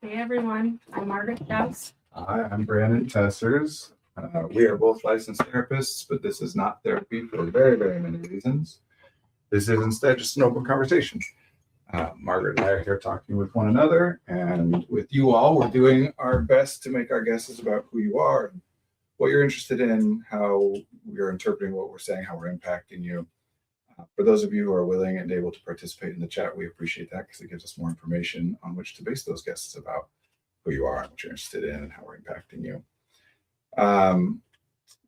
Hey everyone, I'm Margaret Dowse. Hi, I'm Brandon Tessers. We are both licensed therapists, but this is not therapy for very, very many reasons. This is instead just an open conversation. Margaret and I are here talking with one another, and with you all, we're doing our best to make our guesses about who you are, what you're interested in, how we're interpreting what we're saying, how we're impacting you. For those of you who are willing and able to participate in the chat, we appreciate that because it gives us more information on which to base those guesses about who you are and what you're interested in and how we're impacting you.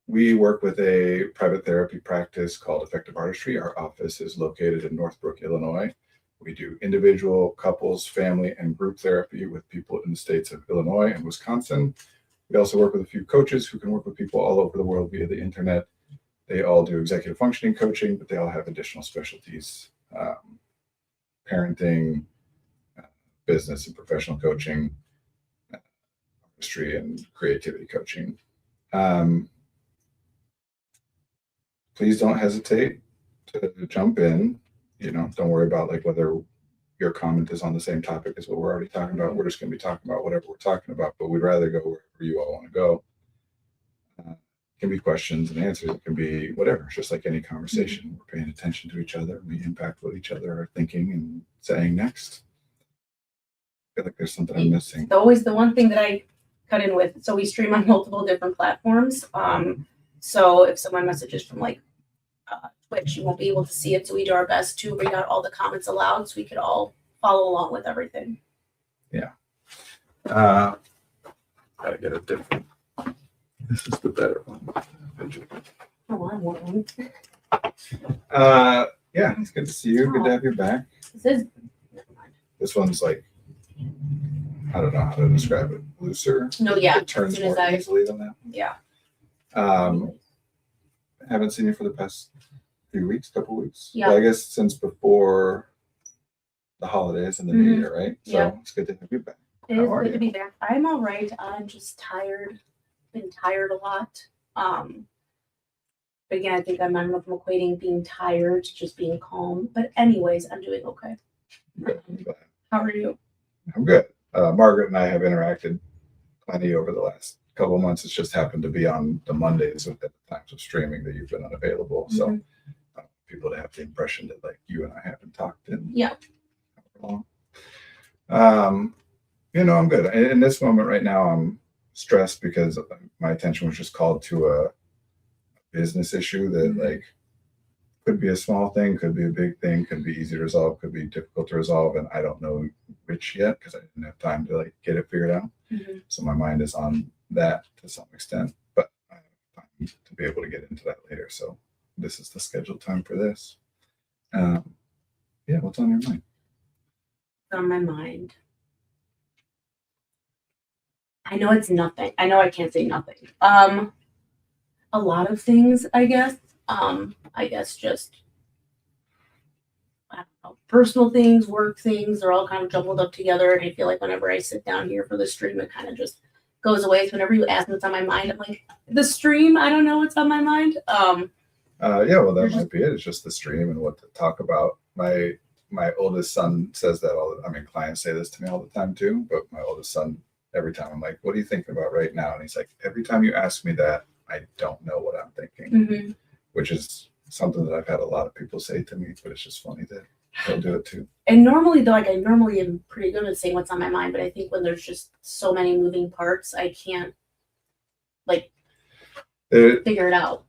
We work with a private therapy practice called Effective Artistry. Our office is located in Northbrook, Illinois. We do individual, couples, family, and group therapy with people in the states of Illinois and Wisconsin. We also work with a few coaches who can work with people all over the world via the internet. They all do executive functioning coaching, but they all have additional specialties, parenting, business and professional coaching, artistry, and creativity coaching. Please don't hesitate to jump in. Don't worry about whether your comment is on the same topic as what we're already talking about. We're just going to be talking about whatever we're talking about, but we'd rather go wherever you all want to go. It can be questions and answers. It can be whatever. It's just like any conversation. We're paying attention to each other. We impact what each other are thinking and saying next. I feel like there's something I'm missing. Always the one thing that I cut in with. So we stream on multiple different platforms. So if someone messages from Twitch, you won't be able to see it. So we do our best to read out all the comments aloud so we could all follow along with everything. Yeah. Gotta get a different. This is the better one. Oh, I want one. Yeah, it's good to see you. Good to have you back. Never mind. This one's I don't know how to describe it. Looser. No, yeah. It turns more easily than that. Yeah. Haven't seen you for the past couple weeks. Yeah. Well, I guess since before the holidays and the New Year, right? So Yeah. It's good to have you back. It is good to be back. I'm all right. I'm just tired. Been tired a lot. But again, I think I'm from equating being tired to just being calm. But anyways, I'm doing okay. Good. I'm glad. How are you? I'm good. Margaret and I have interacted plenty over the last couple of months. It's just happened to be on the Mondays at the times of streaming that you've been unavailable. So people to have the impression that you and I haven't talked in long. I'm good. In this moment right now, I'm stressed because my attention was just called to a business issue that could be a small thing, could be a big thing, could be easy to resolve, could be difficult to resolve, and I don't know which yet because I didn't have time to get it figured out. So my mind is on that to some extent, but I have time to be able to get into that later. So this is the scheduled time for this. What's on your mind? On my mind. I know it's nothing. I know I can't say nothing. A lot of things, I guess. Just I don't know, personal things, work things, they're all kind of jumbled up together. And I feel like whenever I sit down here for the stream, it kind of just goes away. So whenever you ask me what's on my mind, I'm like, the stream, I don't know what's on my mind. That might be it. It's just the stream and what to talk about. My oldest son says that clients say this to me all the time too, but my oldest son, every time I'm like, what are you thinking about right now? And he's like, every time you ask me that, I don't know what I'm thinking, which is something that I've had a lot of people say to me, but it's just funny that they'll do it too. And normally though, I normally am pretty good at saying what's on my mind, but I think when there's just so many moving parts, I can't figure it out.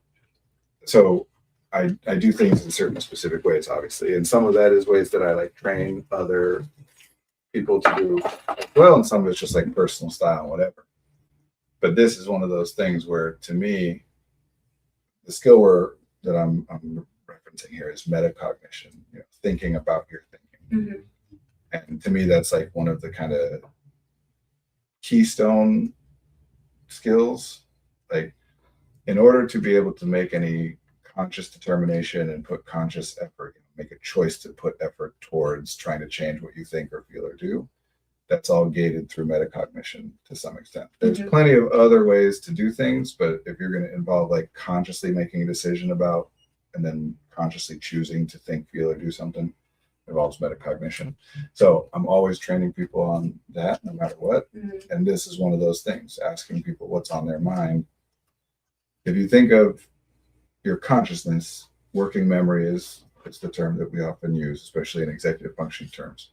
So I do things in certain specific ways, obviously. And some of that is ways that I train other people to do well. And some of it's just personal style and whatever. But this is one of those things where, to me, the skill that I'm referencing here is metacognition, thinking about your thinking. And to me, that's one of the kind of keystone skills. In order to be able to make any conscious determination and put conscious effort, make a choice to put effort towards trying to change what you think or feel or do, that's all gated through metacognition to some extent. There's plenty of other ways to do things, but if you're going to involve consciously making a decision about and then consciously choosing to think, feel, or do something, involves metacognition. So I'm always training people on that no matter what. Mhm. And this is one of those things, asking people what's on their mind. If you think of your consciousness, working memory is the term that we often use, especially in executive function terms.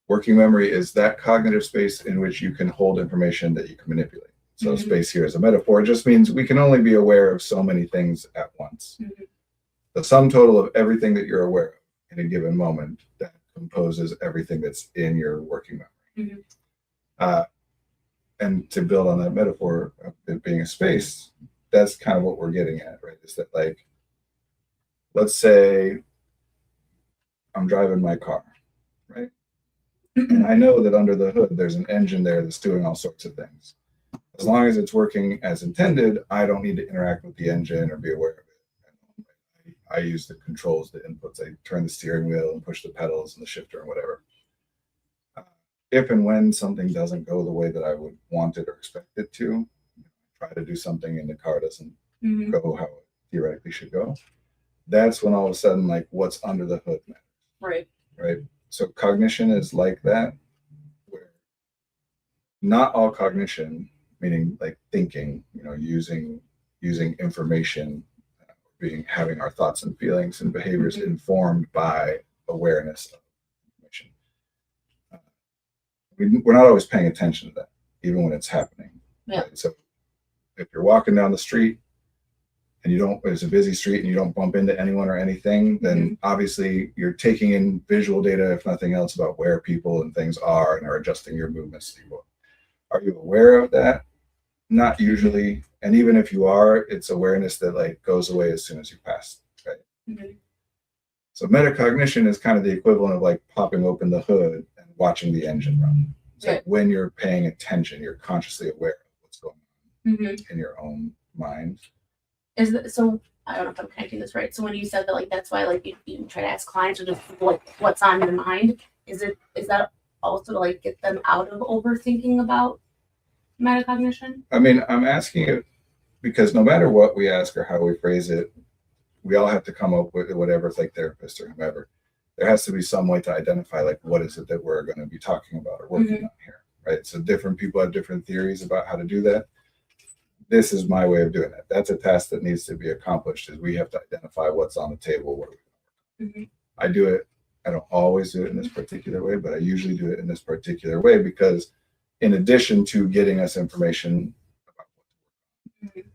Working memory is that cognitive space in which you can hold information that you can manipulate. So space here as a metaphor just means we can only be aware of so many things at once. The sum total of everything that you're aware of in a given moment, that composes everything that's in your working memory. And to build on that metaphor of it being a space, that's kind of what we're getting at, right? Is that, like, let's say I'm driving my car, right? And I know that under the hood, there's an engine there that's doing all sorts of things. As long as it's working as intended, I don't need to interact with the engine or be aware of it. I use the controls, the inputs. I turn the steering wheel and push the pedals and the shifter and whatever. If and when something doesn't go the way that I would want it or expect it to, try to do something and the car doesn't go how it theoretically should go, that's when all of a sudden, like, what's under the hood matters. Right. So cognition is like that, where not all cognition, meaning like thinking, using information, having our thoughts and feelings and behaviors informed by awareness of information. We're not always paying attention to that, even when it's happening. Yeah. Right? So if you're walking down the street and it's a busy street and you don't bump into anyone or anything, then obviously you're taking in visual data, if nothing else, about where people and things are and are adjusting your movements to people. Are you aware of that? Not usually. And even if you are, it's awareness that, like, goes away as soon as you pass. Right. So metacognition is kind of the equivalent of, like, popping open the hood and watching the engine run. So when you're paying attention, you're consciously aware of what's going on in your own mind. So I don't know if I'm connecting this right. So when you said that, like, that's why, like, you try to ask clients or just like what's on your mind, is that also to, like, get them out of overthinking about metacognition? I mean, I'm asking it because no matter what we ask or how we phrase it, we all have to come up with whatever, it's like therapist or whomever. There has to be some way to identify, like, what is it that we're going to be talking about or working on here, right? So different people have different theories about how to do that. This is my way of doing it. That's a task that needs to be accomplished, is we have to identify what's on the table. What I do it. I don't always do it in this particular way, but I usually do it in this particular way because in addition to getting us information about what to work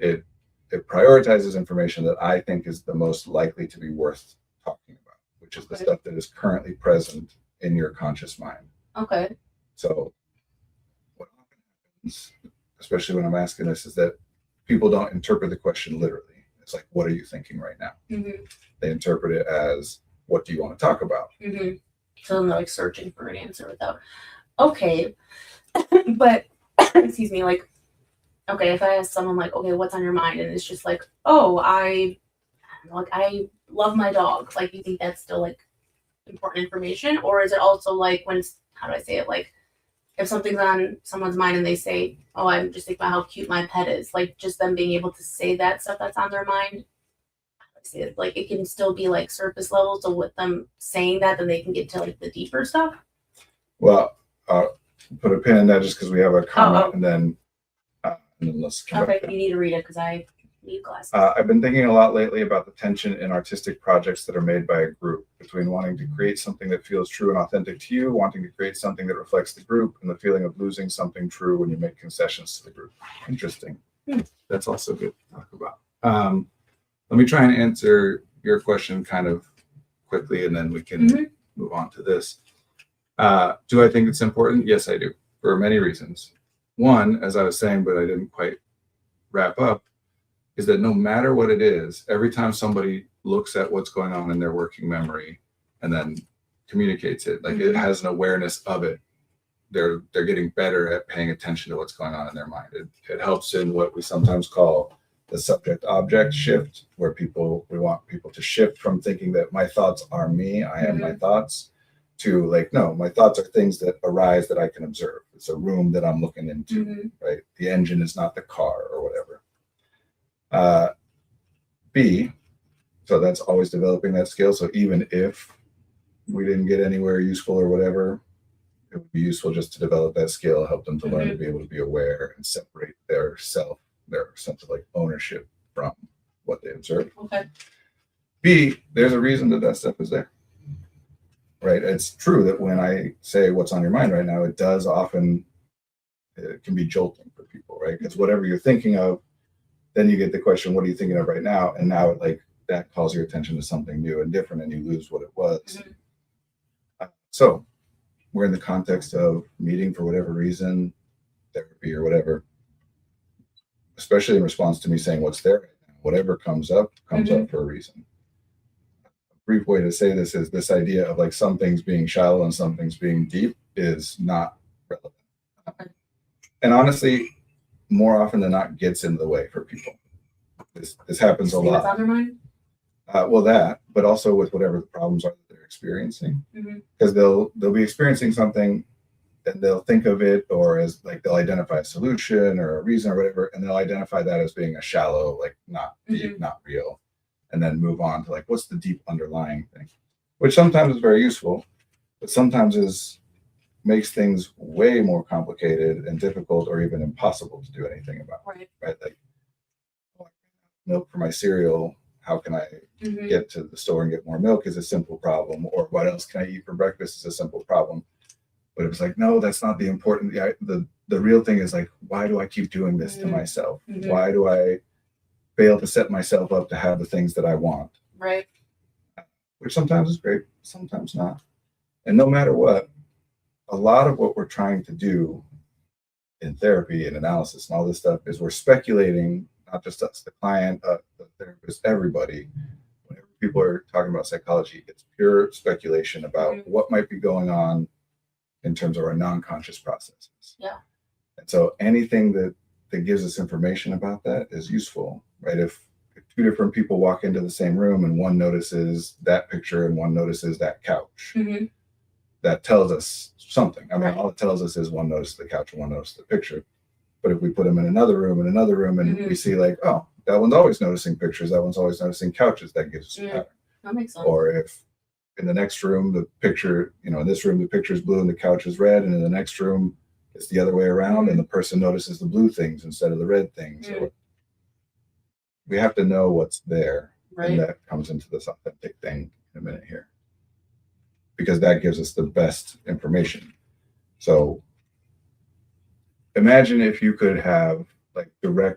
on, it prioritizes information that I think is the most likely to be worth talking about, which is the stuff that is currently present in your conscious mind. Okay. So what often happens, especially when I'm asking this, is that people don't interpret the question literally. It's like, what are you thinking right now? They interpret it as, what do you want to talk about? So they're, like, searching for an answer without. Okay. But excuse me, like, okay, if I ask someone, like, okay, what's on your mind, and it's just like, oh, I love my dog, like, you think that's still, like, important information? Or is it also, like, when it's, how do I say it, like, if something's on someone's mind and they say, oh, I'm just thinking about how cute my pet is, like, just them being able to say that stuff that's on their mind, how do I say it, like, it can still be, like, surface level, so with them saying that, then they can get to, like, the deeper stuff? Well, put a pin in that just because we have a comment, and then let's come back. Okay, you need to read it because I need glasses. I've been thinking a lot lately about the tension in artistic projects that are made by a group, between wanting to create something that feels true and authentic to you, wanting to create something that reflects the group, and the feeling of losing something true when you make concessions to the group. Interesting. That's also good to talk about. Let me try and answer your question kind of quickly, and then we can move on to this. Do I think it's important? Yes, I do, for many reasons. One, as I was saying, but I didn't quite wrap up, is that no matter what it is, every time somebody looks at what's going on in their working memory and then communicates it, like it has an awareness of it, they're getting better at paying attention to what's going on in their mind. It helps in what we sometimes call the subject-object shift, where we want people to shift from thinking that my thoughts are me, I am my thoughts, to, like, no, my thoughts are things that arise that I can observe. It's a room that I'm looking into, right? The engine is not the car or whatever. B, so that's always developing that skill. So even if we didn't get anywhere useful or whatever, it would be useful just to develop that skill, help them to learn to be able to be aware and separate their sense of like ownership from what they observe. Okay. B, there's a reason that that stuff is there. Right? It's true that when I say what's on your mind right now, it does often, it can be jolting for people, right? Because whatever you're thinking of, then you get the question, what are you thinking of right now? And now it like that calls your attention to something new and different and you lose what it was. So we're in the context of meeting for whatever reason, therapy or whatever, especially in response to me saying what's there right now. Whatever comes up for a reason. A brief way to say this is this idea of like some things being shallow and some things being deep is not relevant. And honestly, more often than not gets in the way for people. This happens a lot. What's on their mind? Well, that, but also with whatever the problems are that they're experiencing, because they'll be experiencing something, and they'll think of it or as like they'll identify a solution or a reason or whatever, and they'll identify that as being a shallow, like not deep, not real, and then move on to like what's the deep underlying thing, which sometimes is very useful, but sometimes makes things way more complicated and difficult or even impossible to do anything about. Right? Like milk for my cereal. How can I get to the store and get more milk is a simple problem, or what else can I eat for breakfast is a simple problem. But it was like, no, that's not the important. The real thing is like, why do I keep doing this to myself? Why do I fail to set myself up to have the things that I want? Right. Which sometimes is great, sometimes not. And no matter what, a lot of what we're trying to do in therapy and analysis and all this stuff is we're speculating, not just us, the client, the therapist, everybody. Whenever people are talking about psychology, it's pure speculation about what might be going on in terms of our non-conscious processes. Yeah. And so anything that gives us information about that is useful, right? If two different people walk into the same room and one notices that picture and one notices that couch, that tells us something. I mean, all it tells us is one noticed the couch and one noticed the picture. But if we put them in another room and we see like, oh, that one's always noticing pictures, that one's always noticing couches, that gives us a pattern. That makes sense. Or if in the next room, the picture, in this room, the picture is blue and the couch is red, and in the next room, it's the other way around, and the person notices the blue things instead of the red things. So we have to know what's there. Right. And that comes into this authentic thing in a minute here, because that gives us the best information. So imagine if you could have like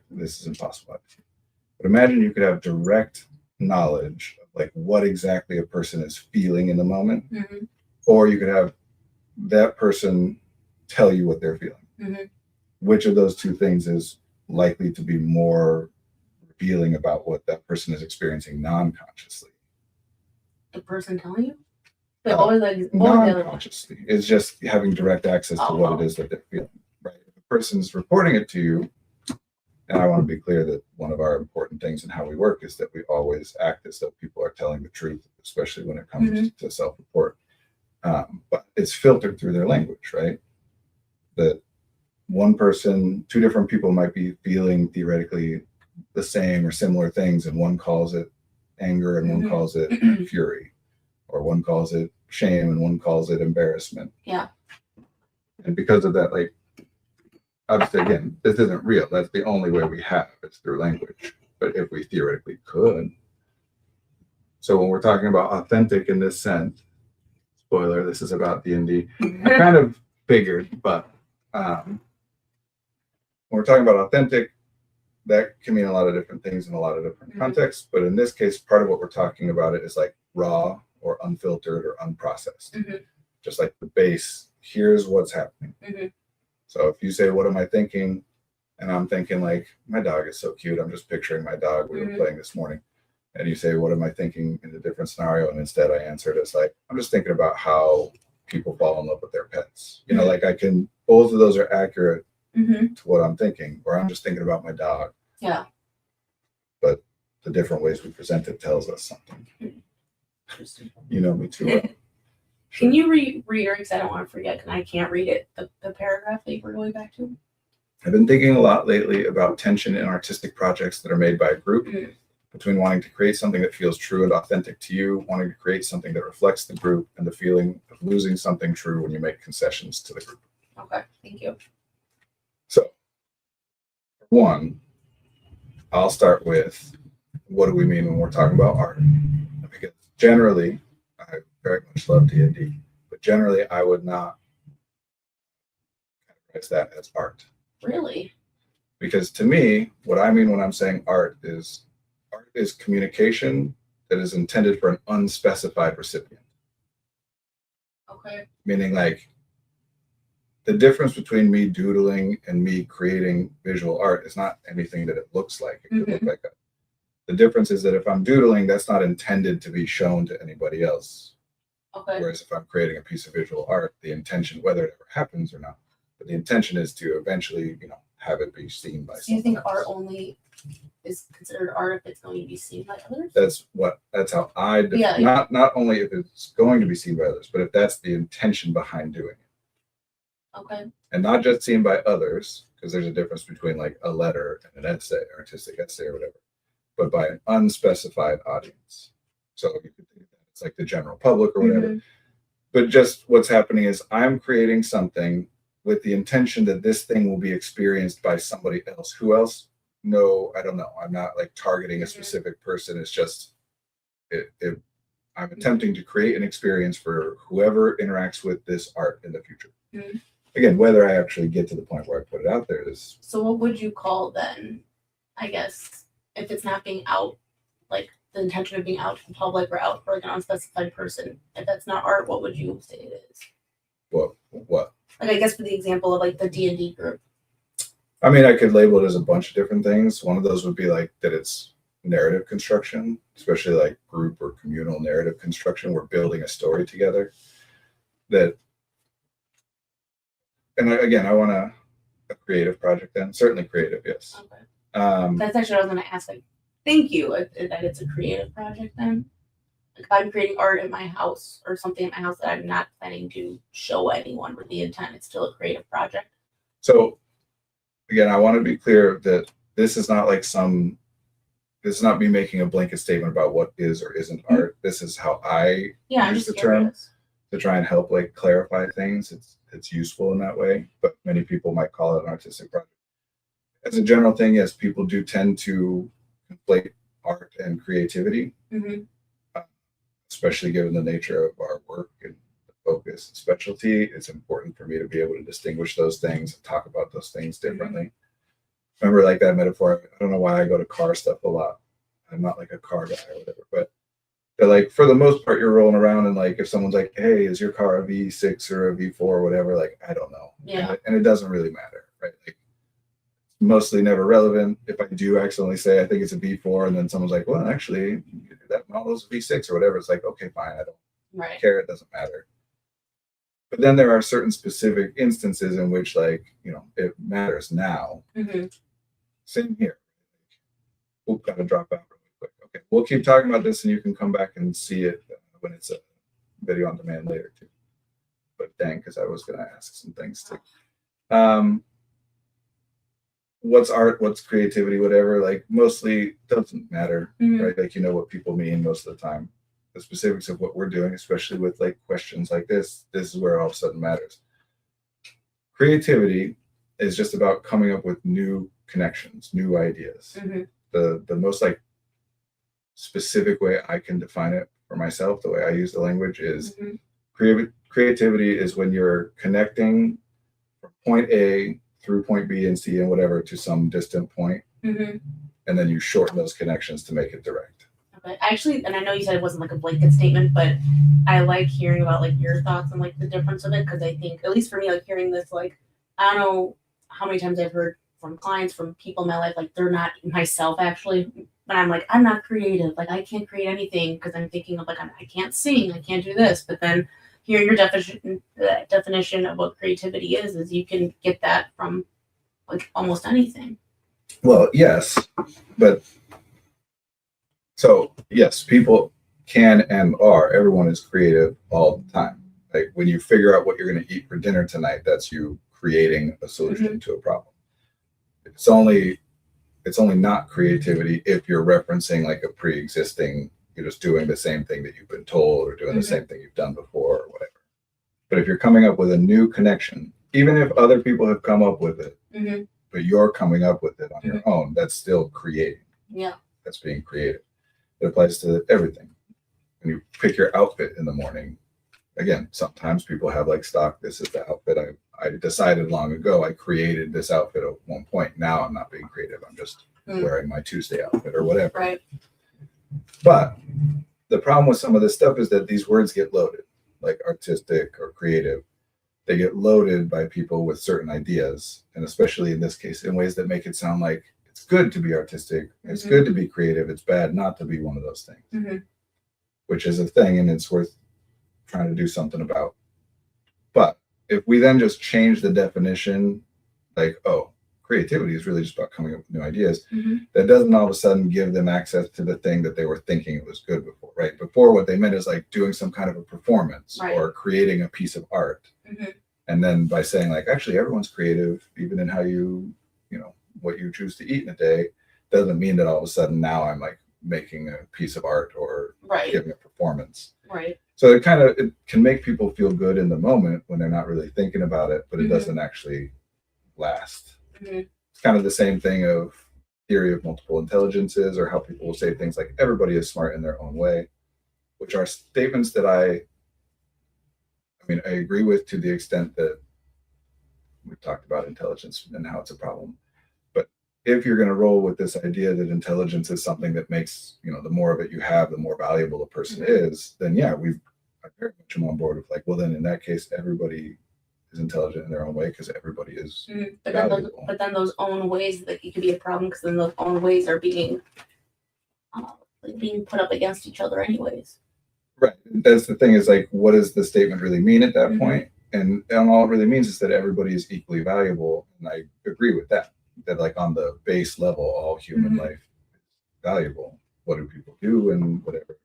this is impossible, but imagine you could have direct knowledge of like what exactly a person is feeling in the moment, or you could have that person tell you what they're feeling. Which of those two things is likely to be more revealing about what that person is experiencing non-consciously? The person telling you? Always like non-consciously. It's just having direct access to what it is that they're feeling. Right. If a person's reporting it to you, and I want to be clear that one of our important things in how we work is that we always act as though people are telling the truth, especially when it comes to self-report. But it's filtered through their language, right? That one person, two different people might be feeling theoretically the same or similar things, and one calls it anger and one calls it fury, or one calls it shame and one calls it embarrassment. Yeah. And because of that, like, obviously, again, this isn't real. That's the only way we have. It's through language. But if we theoretically could. So when we're talking about authentic in this sense, spoiler, this is about D&D. I kind of figured, but when we're talking about authentic, that can mean a lot of different things in a lot of different contexts. But in this case, part of what we're talking about it is like raw or unfiltered or unprocessed. Just like the base, here's what's happening. So if you say, what am I thinking? And I'm thinking like, my dog is so cute. I'm just picturing my dog we were playing this morning. And you say, what am I thinking in a different scenario? And instead I answered as like, I'm just thinking about how people fall in love with their pets. Like both of those are accurate to what I'm thinking, or I'm just thinking about my dog. Yeah. But the different ways we present it tells us something. You know me too well. Can you read because I don't want to forget, and I can't read it, the paragraph that you were going back to? I've been thinking a lot lately about tension in artistic projects that are made by a group, between wanting to create something that feels true and authentic to you, wanting to create something that reflects the group, and the feeling of losing something true when you make concessions to the group. Okay, thank you. So, one, I'll start with, what do we mean when we're talking about art? Because generally, I very much love D&D, but generally I would not categorize that as art. Really? Because to me, what I mean when I'm saying art is communication that is intended for an unspecified recipient. Okay. Meaning, like, the difference between me doodling and me creating visual art is not anything that it looks like. It could look like the difference is that if I'm doodling, that's not intended to be shown to anybody else. Okay. Whereas if I'm creating a piece of visual art, the intention, whether it ever happens or not, but the intention is to eventually, have it be seen by Do you think someone art else. only is considered art if it's going to be seen by others? That's how I Yeah. not only if it's going to be seen by others, but if that's the intention behind doing it. Okay. And not just seen by others, because there's a difference between like a letter and an essay, artistic essay or whatever, but by an unspecified audience. So you could think that it's like the general public or whatever. But just what's happening is I'm creating something with the intention that this thing will be experienced by somebody else. Who else? No, I don't know. I'm not like targeting a specific person. It's just I'm attempting to create an experience for whoever interacts with this art in the future. Again, whether I actually get to the point where I put it out there is. So what would you call then, I guess, if it's not being out, like the intention of being out to the public or out for like an unspecified person, if that's not art, what would you say it is? What? Like, I guess for the example of like the D&D group. I mean, I could label it as a bunch of different things. One of those would be like that it's narrative construction, especially like group or communal narrative construction. We're building a story together. And again, I want a creative project then. Certainly creative, yes. Okay. Um, That's actually what I was going to ask. Like, thank you that it's a creative project then. Like if I'm creating art in my house or something in my house that I'm not planning to show anyone with the intent, it's still a creative project. So again, I want to be clear that this is not like this is not me making a blanket statement about what is or isn't art. This is how I I'm use just the term curious. to try and help like clarify things. It's useful in that way, but many people might call it an artistic project. As a general thing, yes, people do tend to conflate art and creativity, especially given the nature of our work and the focus and specialty. It's important for me to be able to distinguish those things and talk about those things differently. Remember, like that metaphor, I don't know why I go to car stuff a lot. I'm not like a car guy or whatever, but like for the most part, you're rolling around and like if someone's like, "Hey, is your car a V6 or a V4 or whatever?" Like, I don't know. Yeah. And it doesn't really matter, right? Like, it's mostly never relevant. If I do accidentally say I think it's a V4, and then someone's like, "Well, actually, that model's a V6 or whatever," it's like, okay, fine. I don't care. It doesn't matter. But then there are certain specific instances in which, like, it matters now. Same here. Oop, gotta drop out really quick. Okay, we'll keep talking about this, and you can come back and see it when it's a video on demand later too. But dang, because I was gonna ask some things too. What's art? What's creativity? Whatever. Like, mostly doesn't matter, right? Like, what people mean most of the time. The specifics of what we're doing, especially with like questions like this is where all of a sudden matters. Creativity is just about coming up with new connections, new ideas. The most like specific way I can define it for myself, the way I use the language is creativity is when you're connecting from point A through point B and C and whatever to some distant point, and then you shorten those connections to make it direct. Okay. Actually, and I know you said it wasn't like a blanket statement, but I like hearing about like your thoughts and like the difference of it, because I think, at least for me, like hearing this, like I don't know how many times I've heard from clients, from people in my life, like they're not, myself actually, but I'm like, I'm not creative, like I can't create anything because I'm thinking of like I can't sing, I can't do this. But then hearing your definition of what creativity is you can get that from like almost anything. Well, yes, but so yes, people can and are. Everyone is creative all the time. Like when you figure out what you're going to eat for dinner tonight, that's you creating a solution to a problem. It's it's only not creativity if you're referencing like a pre-existing, you're just doing the same thing that you've been told or doing the same thing you've done before or whatever. But if you're coming up with a new connection, even if other people have come up with it, but you're coming up with it on your own, that's still creating. Yeah. That's being creative. It applies to everything. When you pick your outfit in the morning, again, sometimes people have like stock, this is the outfit I decided long ago. I created this outfit at one point. Now I'm not being creative. I'm just wearing my Tuesday outfit or whatever. Right. But the problem with some of this stuff is that these words get loaded, like artistic or creative. They get loaded by people with certain ideas, and especially in this case, in ways that make it sound like it's good to be artistic, it's good to be creative, it's bad not to be one of those things, which is a thing, and it's worth trying to do something about. But if we then just change the definition, like, oh, creativity is really just about coming up with new ideas, that doesn't all of a sudden give them access to the thing that they were thinking it was good before, right? Before, what they meant is like doing some kind of a performance or creating a piece of art. And then by saying like, actually, everyone's creative, even in how you know, what you choose to eat in a day, doesn't mean that all of a sudden now I'm like making a piece of art or giving a performance. Right. So it can make people feel good in the moment when they're not really thinking about it, but it doesn't actually last. It's kind of the same thing of theory of multiple intelligences, or how people will say things like everybody is smart in their own way, which are statements that I agree with to the extent that we've talked about intelligence and how it's a problem. But if you're going to roll with this idea that intelligence is something that makes, you know, the more of it you have, the more valuable a person is, then yeah, I very much am on board with like, well, then in that case, everybody is intelligent in their own way because everybody is valuable. But then those own ways, that it could be a problem, because then those own ways are being put up against each other anyways. Right. That's the thing, is like, what does the statement really mean at that point? And all it really means is that everybody is equally valuable. And I agree with that like on the base level, all human life is valuable. What do people do? And whatever,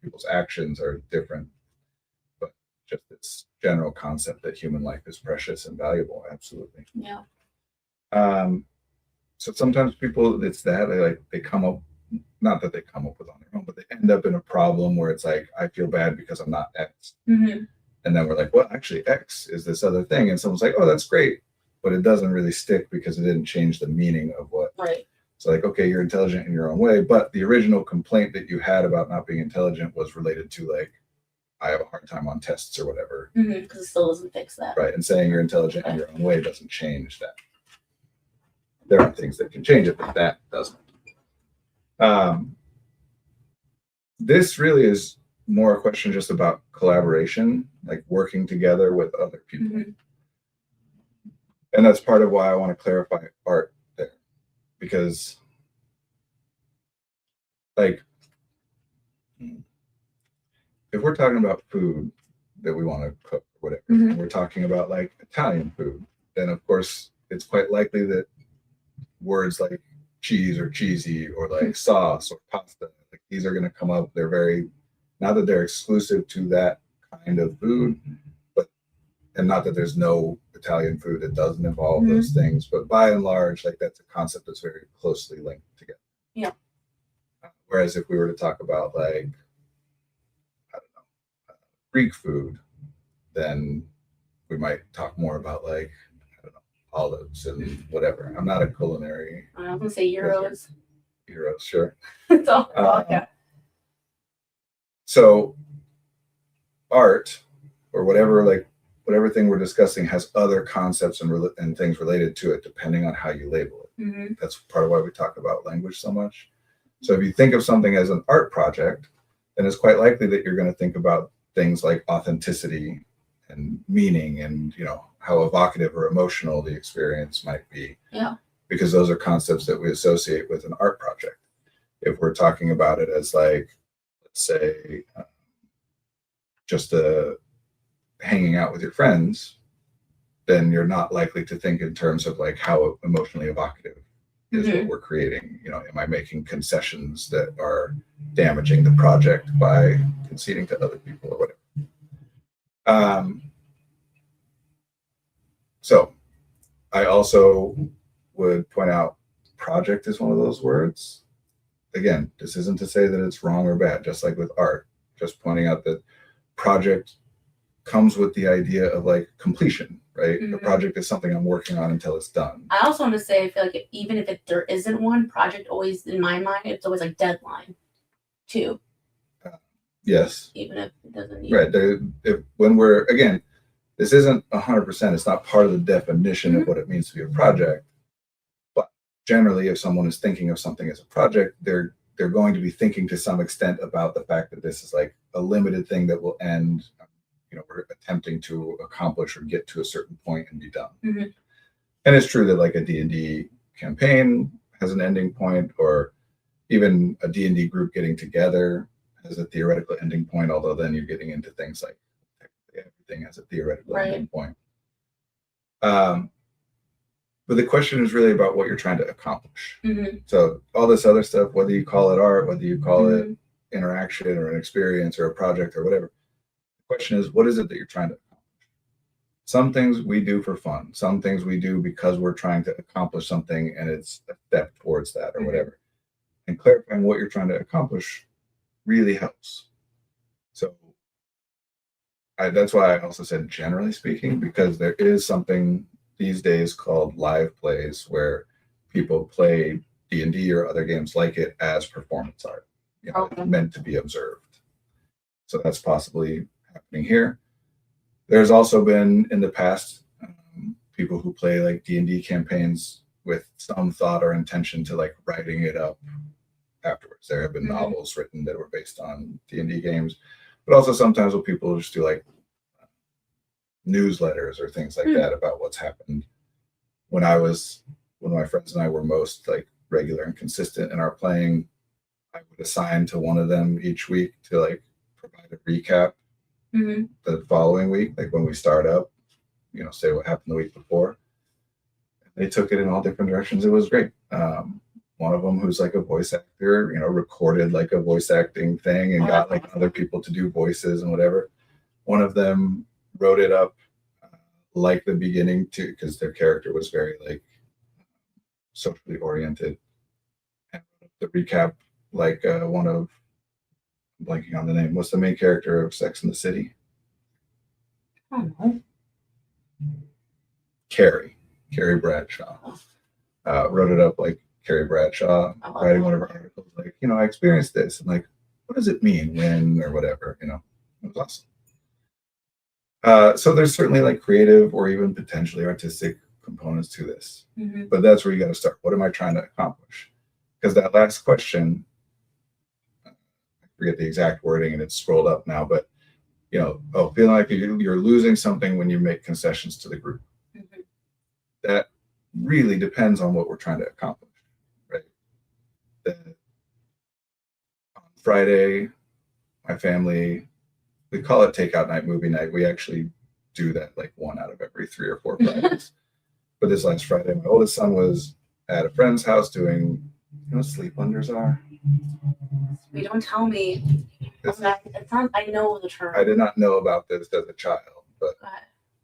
people's actions are different. But just this general concept that human life is precious and valuable. Absolutely. Yeah. So sometimes people, it's that they come up, not that they come up with on their own, but they end up in a problem where it's like, I feel bad because I'm not X. And then we're like, well, actually X is this other thing. And someone's like, oh, that's great. But it doesn't really stick because it didn't change the meaning of what. Right. So like, okay, you're intelligent in your own way, but the original complaint that you had about not being intelligent was related to like, I have a hard time on tests or whatever. Because it still doesn't fix that. Right. And saying you're intelligent in your own way doesn't change that. There are things that can change it, but that doesn't. This really is more a question just about collaboration, like working together with other people. And that's part of why I want to clarify art there, because like, if we're talking about food that we want to cook, or whatever, and we're talking about like Italian food, then of course it's quite likely that words like cheese or cheesy or like sauce or pasta, like these are going to come up. They're very, not that they're exclusive to that kind of food, but, and not that there's no Italian food that doesn't involve those things, but by and large, like that's a concept that's very closely linked together. Yeah. Whereas if we were to talk about like, I don't know, Greek food, then we might talk more about like, olives and whatever. I'm not a culinary. I was gonna say Euros. Euros, sure. It's all yeah. So art or whatever thing we're discussing has other concepts and things related to it, depending on how you label it. That's part of why we talk about language so much. So if you think of something as an art project, then it's quite likely that you're going to think about things like authenticity and meaning and, you know, how evocative or emotional the experience might be. Yeah. Because those are concepts that we associate with an art project. If we're talking about it as like, let's say, just hanging out with your friends, then you're not likely to think in terms of like how emotionally evocative is what we're creating. You know, am I making concessions that are damaging the project by conceding to other people or whatever? So I also would point out project is one of those words. Again, this isn't to say that it's wrong or bad, just like with art, just pointing out that project comes with the idea of like completion, right? The project is something I'm working on until it's done. I also want to say, I feel like even if there isn't one project, always in my mind, it's always like deadline, too. Yes. Even if it doesn't need. Right. When we're, again, this isn't 100%. It's not part of the definition of what it means to be a project. But generally, if someone is thinking of something as a project, they're going to be thinking to some extent about the fact that this is like a limited thing that will end. We're attempting to accomplish or get to a certain point and be done. And it's true that like a D&D campaign has an ending point, or even a D&D group getting together has a theoretical ending point, although then you're getting into things like everything has a theoretical ending point. But the question is really about what you're trying to accomplish. So all this other stuff, whether you call it art, whether you call it interaction or an experience or a project or whatever, the question is, what is it that you're trying to accomplish? Some things we do for fun. Some things we do because we're trying to accomplish something and it's a step towards that or whatever. And clarifying what you're trying to accomplish really helps. So that's why I also said generally speaking, because there is something these days called live plays where people play D&D or other games like it as performance art, meant to be observed. So that's possibly happening here. There's also been in the past people who play like D&D campaigns with some thought or intention to like writing it up afterwards. There have been novels written that were based on D&D games, but also sometimes when people just do like newsletters or things like that about what's happened. When my friends and I were most like regular and consistent in our playing, I would assign to one of them each week to like provide a recap the following week, like when we start up, say what happened the week before. They took it in all different directions. It was great. One of them, who's like a voice actor, recorded like a voice acting thing and got like other people to do voices and whatever. One of them wrote it up like the beginning too, because their character was very like socially oriented, and the recap like one of, I'm blanking on the name. What's the main character of Sex and the City? I don't know. Carrie Bradshaw wrote it up like Carrie Bradshaw writing one of her articles. Like, I experienced this, and like, what does it mean when or whatever? It was awesome. So there's certainly like creative or even potentially artistic components to this, but that's where you got to start. What am I trying to accomplish? Because that last question, I forget the exact wording and it's scrolled up now, but feeling like you're losing something when you make concessions to the group. That really depends on what we're trying to accomplish, right? On Friday, my family, we call it takeout night, movie night. We actually do that like one out of every 3 or 4 Fridays. But this last Friday, my oldest son was at a friend's house doing, what sleep unders are? You don't tell me. It sounds, I know the term. I did not know about this as a child, but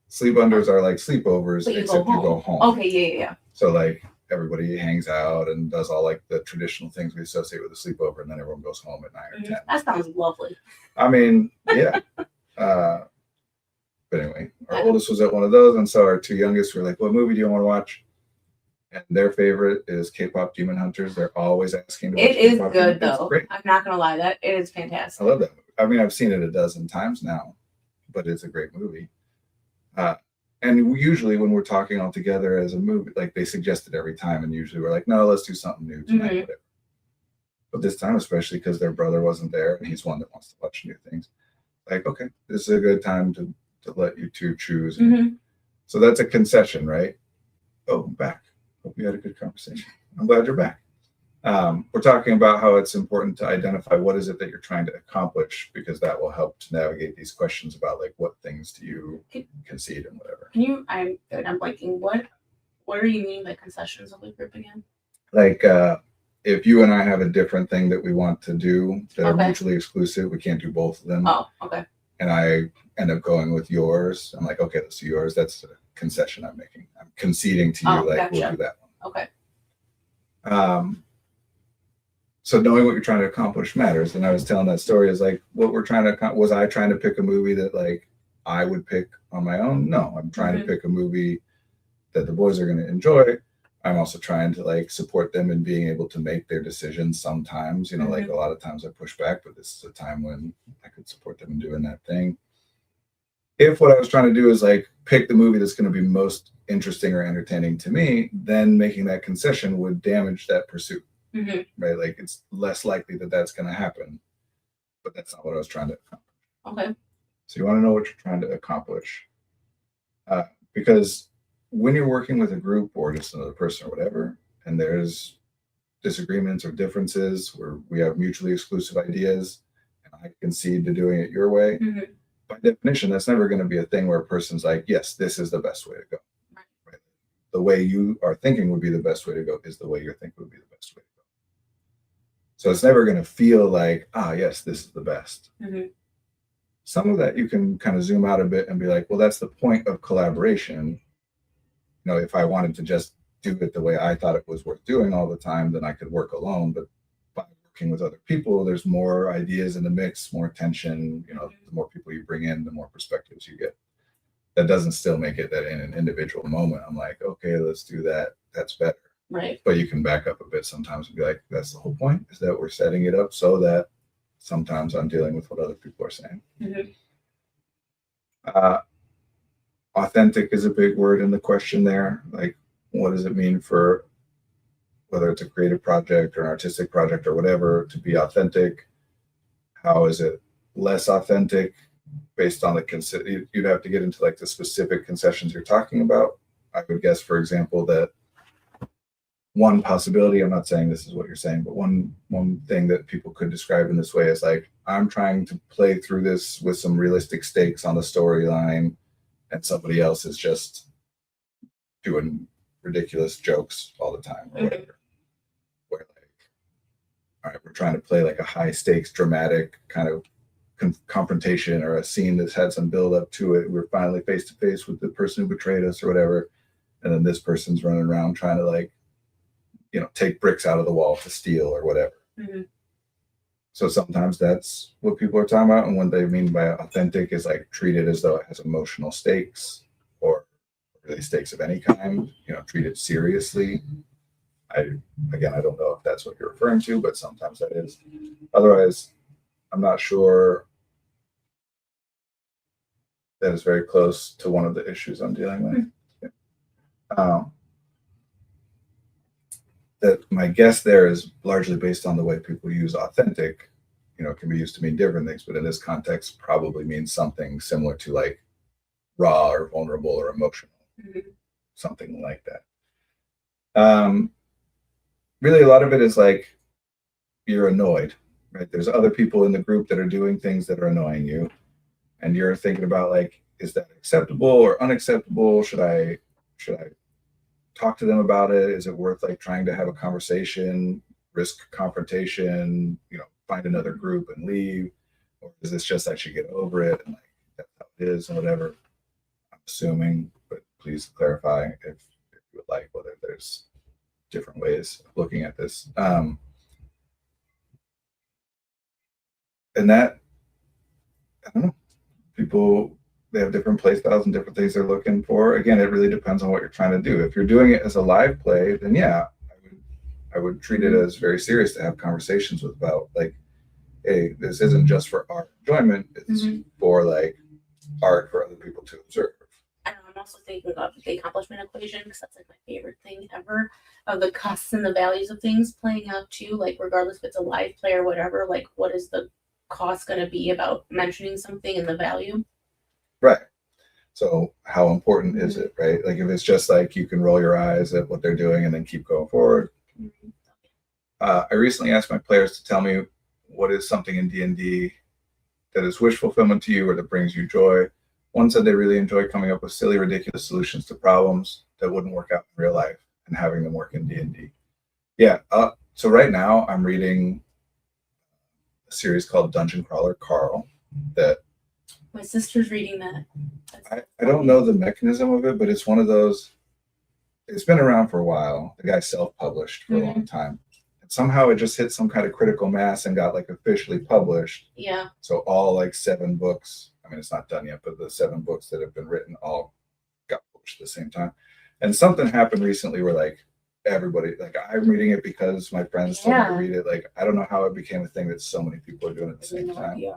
sleep unders are like sleepovers, except you go home. Okay, yeah. So like everybody hangs out and does all like the traditional things we associate with a sleepover, and then everyone goes home at 9 or 10. That sounds lovely. I mean, yeah. But anyway, our oldest was at one of those, and so our 2 youngest were like, "What movie do you want to watch?" And their favorite is K-pop Demon Hunters. They're always asking to watch It is K-pop good Demon. though. Great. I'm not gonna lie, that it is fantastic. I love that movie. I mean, I've seen it a dozen times now, but it's a great movie. And usually when we're talking all together as a movie, like they suggest it every time, and usually we're like, no, let's do something new tonight, whatever. But this time, especially because their brother wasn't there and he's one that wants to watch new things, like, okay, this is a good time to let you two choose. So that's a concession, right? Oh, I'm back. Hope you had a good conversation. I'm glad you're back. We're talking about how it's important to identify what is it that you're trying to accomplish, because that will help to navigate these questions about like what things do you concede and whatever. I'm blanking. What do you mean by concessions of the group again? Like if you and I have a different thing that we want to do that are mutually exclusive, we can't do both of them. Oh, okay. And I end up going with yours. I'm like, okay, let's do yours. That's a concession I'm making. I'm conceding to you, like, gotcha. We'll do that one. Okay. Um, so knowing what you're trying to accomplish matters. And I was telling that story is like what we're trying to was I trying to pick a movie that like I would pick on my own? No, I'm trying to pick a movie that the boys are going to enjoy. I'm also trying to like support them in being able to make their decisions sometimes, like a lot of times I push back, but this is a time when I could support them in doing that thing. If what I was trying to do is like pick the movie that's going to be most interesting or entertaining to me, then making that concession would damage that pursuit, right? Like it's less likely that that's going to happen, but that's not what I was trying to accomplish. Okay. So you want to know what you're trying to accomplish, because when you're working with a group or just another person or whatever, and there's disagreements or differences where we have mutually exclusive ideas, and I concede to doing it your way, by definition, that's never going to be a thing where a person's like, yes, this is the best way to go. Right? The way you are thinking would be the best way to go is the way you're thinking would be the best way to go. So it's never going to feel like, yes, this is the best. Some of that you can kind of zoom out a bit and be like, well, that's the point of collaboration. If I wanted to just do it the way I thought it was worth doing all the time, then I could work alone. But by working with other people, there's more ideas in the mix, more tension. The more people you bring in, the more perspectives you get. That doesn't still make it that in an individual moment, I'm like, okay, let's do that. That's better. Right. But you can back up a bit sometimes and be like, that's the whole point, is that we're setting it up so that sometimes I'm dealing with what other people are saying. Authentic is a big word in the question there. Like, what does it mean for whether it's a creative project or an artistic project or whatever to be authentic? How is it less authentic based on you'd have to get into like the specific concessions you're talking about. I would guess, for example, that one possibility, I'm not saying this is what you're saying, but one thing that people could describe in this way is like, I'm trying to play through this with some realistic stakes on the storyline, and somebody else is just doing ridiculous jokes all the time or whatever. Where like, all right, we're trying to play like a high stakes, dramatic kind of confrontation or a scene that's had some build up to it. We're finally face to face with the person who betrayed us or whatever. And then this person's running around trying to like, take bricks out of the wall to steal or whatever. So sometimes that's what people are talking about. And what they mean by authentic is like treat it as though it has emotional stakes or really stakes of any kind, treat it seriously. I don't know if that's what you're referring to, but sometimes that is. Otherwise, I'm not sure that is very close to one of the issues I'm dealing with. That my guess there is largely based on the way people use authentic. It can be used to mean different things, but in this context, probably means something similar to like raw or vulnerable or emotional, something like that. Really, a lot of it is like you're annoyed, right? There's other people in the group that are doing things that are annoying you, and you're thinking about like, is that acceptable or unacceptable? Should I talk to them about it? Is it worth like trying to have a conversation, risk confrontation, find another group and leave? Or is this just I should get over it and like that's how it is and whatever? I'm assuming, but please clarify if you would like, whether there's different ways of looking at this. And that, I don't know, people, they have different play styles and different things they're looking for. Again, it really depends on what you're trying to do. If you're doing it as a live play, then yeah, I would treat it as very serious to have conversations with about like, hey, this isn't just for our enjoyment, it's for like art for other people to observe. And I'm also thinking of the accomplishment equation, because that's like my favorite thing ever, of the costs and the values of things playing out too. Like regardless if it's a live play or whatever, like what is the cost going to be about mentioning something and the value? Right. So how important is it, right? Like if it's just like you can roll your eyes at what they're doing and then keep going forward. I recently asked my players to tell me what is something in D&D that is wish fulfillment to you or that brings you joy. One said they really enjoy coming up with silly, ridiculous solutions to problems that wouldn't work out in real life and having them work in D&D. Yeah. So right now I'm reading a series called Dungeon Crawler Carl that my sister's reading that. I don't know the mechanism of it, but it's one of those it's been around for a while. The guy self-published for a long time. And somehow it just hit some kind of critical mass and got like officially published. Yeah. So all like 7 books, I mean, it's not done yet, but the 7 books that have been written all got published at the same time. And something happened recently where like everybody, like I'm reading it because my friends told me to read it. Like, I don't know how it became a thing that so many people are doing at the same time. Yeah.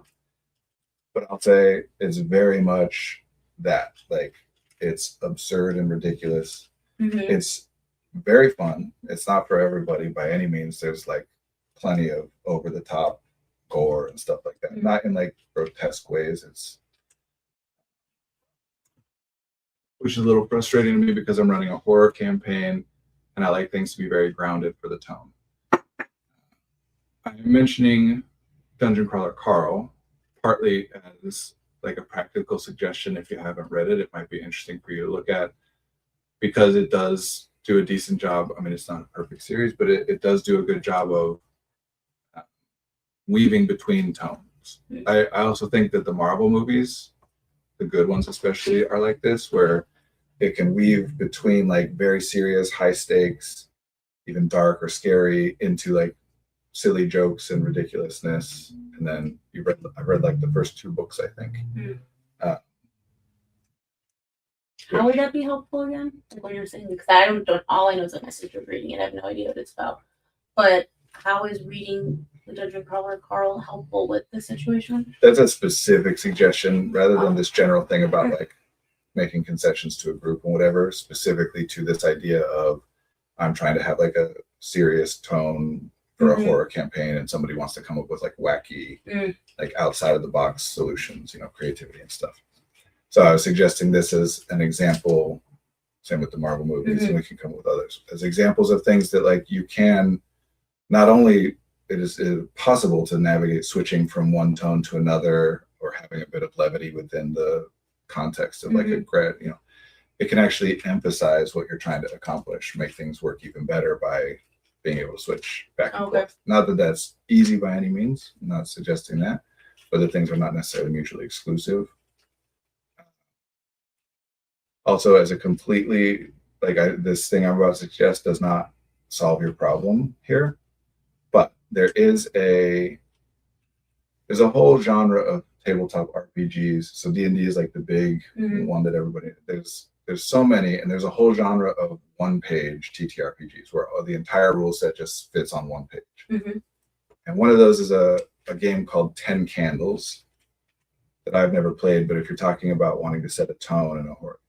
But I'll say it's very much that. Like, it's absurd and ridiculous. It's very fun. It's not for everybody by any means. There's like plenty of over the top gore and stuff like that. Not in like grotesque ways. Which is a little frustrating to me because I'm running a horror campaign and I like things to be very grounded for the tone. I'm mentioning Dungeon Crawler Carl partly as like a practical suggestion. If you haven't read it, it might be interesting for you to look at, because it does do a decent job. I mean, it's not a perfect series, but it does do a good job of weaving between tones. I also think that the Marvel movies, the good ones especially, are like this, where it can weave between like very serious, high stakes, even dark or scary, into like silly jokes and ridiculousness. And then I've read like the first 2 books, I think. How would that be helpful again? Like when you're saying, because I don't all I know is that my sister's reading it. I have no idea what it's about. But how is reading the Dungeon Crawler Carl helpful with the situation? That's a specific suggestion rather than this general thing about like making concessions to a group and whatever, specifically to this idea of I'm trying to have like a serious tone for a horror campaign and somebody wants to come up with like wacky, like outside of the box solutions, creativity and stuff. So I was suggesting this as an example, same with the Marvel movies, and we can come up with others as examples of things that like you can, not only it is possible to navigate switching from one tone to another or having a bit of levity within the context of like a grad, it can actually emphasize what you're trying to accomplish, make things work even better by being able to switch back and forth. Not that that's easy by any means, I'm not suggesting that, but the things are not necessarily mutually exclusive. Also, as a completely, this thing I'm about to suggest does not solve your problem here, but there's a whole genre of tabletop RPGs. So D&D is like the big one that everybody, there's so many, and there's a whole genre of one-page TTRPGs where the entire rule set just fits on one page. And one of those is a game called 10 Candles that I've never played, but if you're talking about wanting to set a tone in a horror,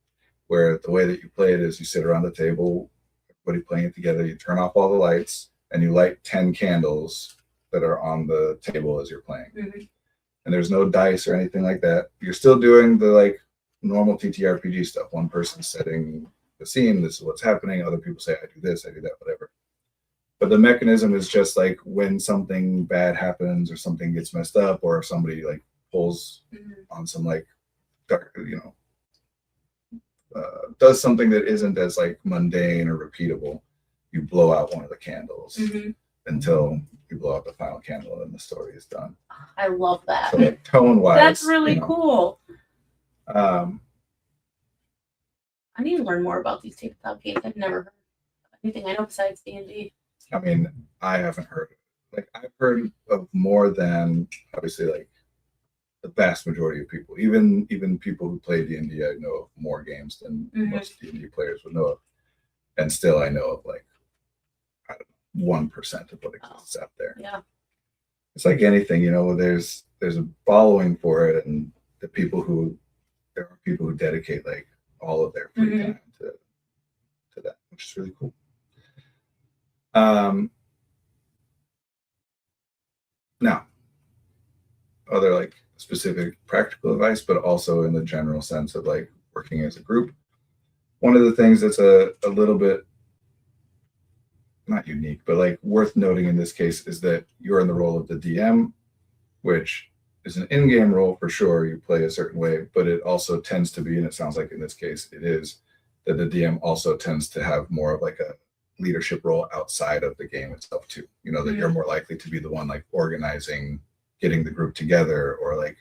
where the way that you play it is you sit around the table, everybody playing it together, you turn off all the lights, and you light 10 candles that are on the table as you're playing. And there's no dice or anything like that. You're still doing the like normal TTRPG stuff. One person setting the scene, this is what's happening. Other people say, I do this, I do that, whatever. But the mechanism is just like when something bad happens or something gets messed up, or if somebody like pulls on some like dark, does something that isn't as like mundane or repeatable, you blow out one of the candles until you blow out the final candle and the story is done. I love that. So like tone wise, that's really cool. I need to learn more about these tabletop games. I've never heard of anything I know besides D&D. I mean, I haven't heard. Like, I've heard of more than obviously like the vast majority of people. Even people who play D&D, I know of more games than most D&D players would know of, and still I know of like, I don't know, 1% of what exists out there. Yeah, it's like anything, there's a following for it, and there are people who dedicate like all of their free time to that, which is really cool. Now, other like specific practical advice, but also in the general sense of like working as a group. One of the things that's a little bit not unique, but like worth noting in this case is that you're in the role of the DM, which is an in-game role for sure. You play a certain way, but it also tends to be, and it sounds like in this case it is, that the DM also tends to have more of like a leadership role outside of the game itself too. That you're more likely to be the one like organizing, getting the group together, or like,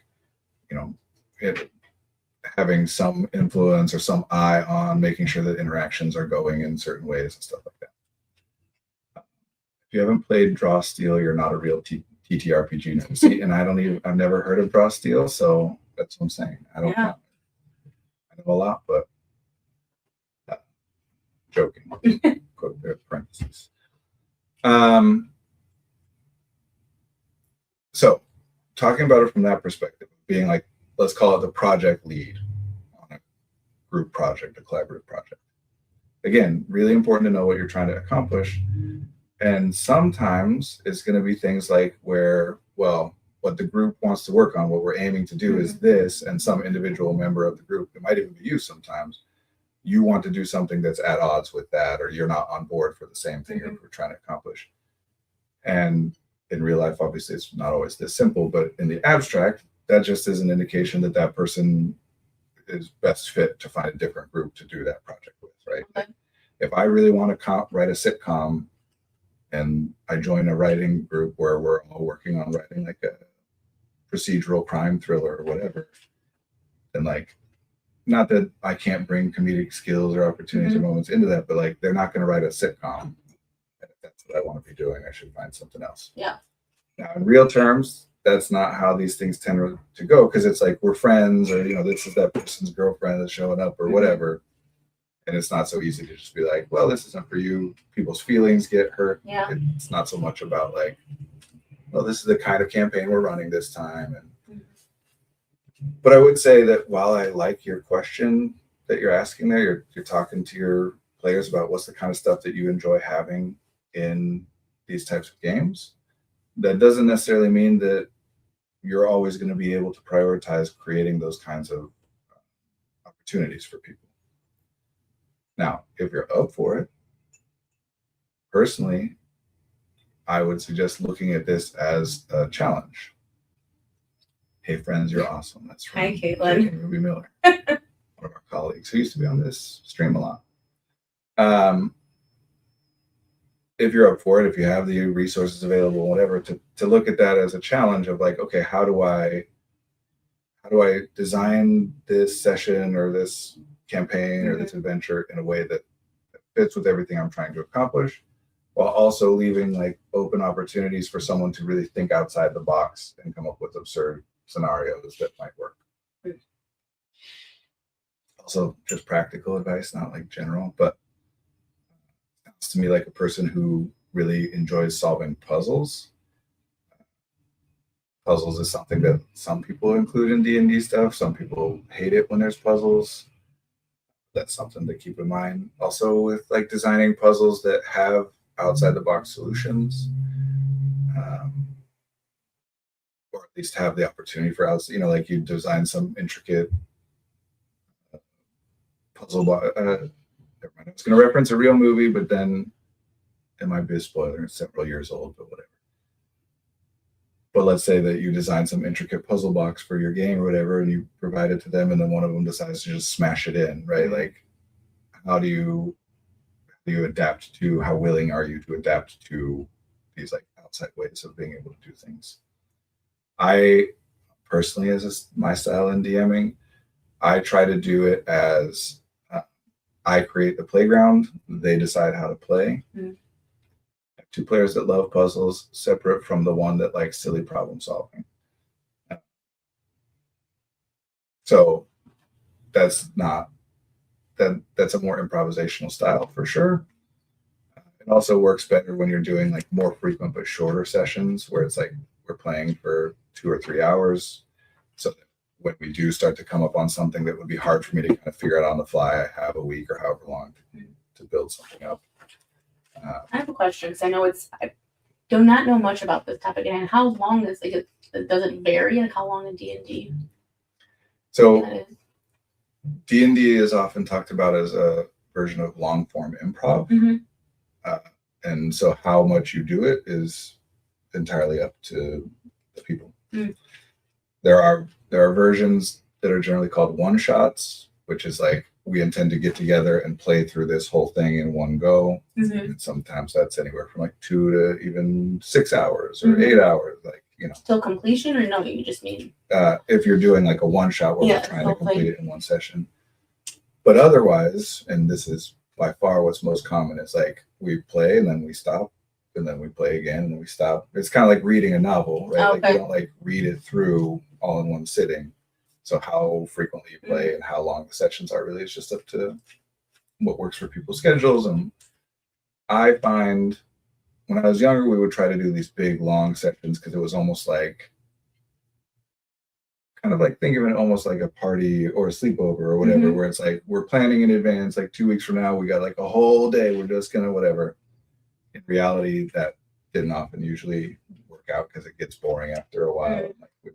having some influence or some eye on making sure that interactions are going in certain ways and stuff like that. If you haven't played Draw Steel, you're not a real TTRPG nerd. See, and I've never heard of Draw Steel, so that's what I'm saying. I don't know. I know a lot, but joking. Quote parentheses. So talking about it from that perspective, being like, let's call it the project lead on a group project, a collaborative project. Again, really important to know what you're trying to accomplish. And sometimes it's going to be things like where, well, what the group wants to work on, what we're aiming to do is this, and some individual member of the group, it might even be you sometimes, you want to do something that's at odds with that, or you're not on board for the same thing you're trying to accomplish. And in real life, obviously, it's not always this simple, but in the abstract, that just is an indication that that person is best fit to find a different group to do that project with, right? Okay. If I really want to write a sitcom and I join a writing group where we're all working on writing like a procedural crime thriller or whatever, then like, not that I can't bring comedic skills or opportunities or moments into that, but like they're not going to write a sitcom. And if that's what I want to be doing, I should find something else. Yeah. Now, in real terms, that's not how these things tend to go, because it's like we're friends, or this is that person's girlfriend that's showing up or whatever. And it's not so easy to just be like, well, this isn't for you. People's feelings get hurt. Yeah. It's not so much about like, well, this is the kind of campaign we're running this time. But I would say that while I like your question that you're asking there, you're talking to your players about what's the kind of stuff that you enjoy having in these types of games. That doesn't necessarily mean that you're always going to be able to prioritize creating those kinds of opportunities for people. Now, if you're up for it, personally, I would suggest looking at this as a challenge. Hey, friends, you're awesome. That's from Hi, Caitlin. Jake and Ruby Miller, one of our colleagues who used to be on this stream a lot. If you're up for it, if you have the resources available, whatever, to look at that as a challenge of like, okay, how do I design this session or this campaign or this adventure in a way that fits with everything I'm trying to accomplish, while also leaving like open opportunities for someone to really think outside the box and come up with absurd scenarios that might work. Also, just practical advice, not like general, but sounds to me like a person who really enjoys solving puzzles. Puzzles is something that some people include in D&D stuff. Some people hate it when there's puzzles. That's something to keep in mind. Also with like designing puzzles that have outside the box solutions, or at least have the opportunity for like you design some intricate puzzle. Never mind. I was going to reference a real movie, but then it might be a spoiler. It's several years old, but whatever. But let's say that you design some intricate puzzle box for your game or whatever, and you provide it to them, and then one of them decides to just smash it in, right? Like, how do you adapt to? How willing are you to adapt to these like outside ways of being able to do things? I personally, as my style in DMing, I try to do it as I create the playground, they decide how to play. Two players that love puzzles, separate from the one that likes silly problem solving. So that's a more improvisational style for sure. It also works better when you're doing like more frequent but shorter sessions where it's like we're playing for 2 or 3 hours. So that when we do start to come up on something that would be hard for me to kind of figure out on the fly, I have a week or however long to build something up. I have a question because I know I do not know much about this topic, and how long is like does it vary? Like how long in D&D? So D&D is often talked about as a version of long form improv, and so how much you do it is entirely up to the people. There are versions that are generally called one shots, which is like we intend to get together and play through this whole thing in one go. And sometimes that's anywhere from like 2 to even 6 hours or 8 hours. Like Till completion, or no, you just mean? If you're doing like a one shot where Yeah, we're trying to so, complete it in one session. But otherwise, and this is by far what's most common, is like we play and then we stop and then we play again and we stop. It's kind of like reading a novel, right? Like Okay. you don't like read it through all in one sitting. So how frequently you play and how long the sessions are really is just up to what works for people's schedules. And I find when I was younger, we would try to do these big long sessions because it was almost like kind of like think of it almost like a party or a sleepover or whatever, Mhm. where it's like we're planning in advance, like 2 weeks from now, we got like a whole day, we're just gonna whatever. In reality, that didn't often usually work out because it gets boring after a while. Mm.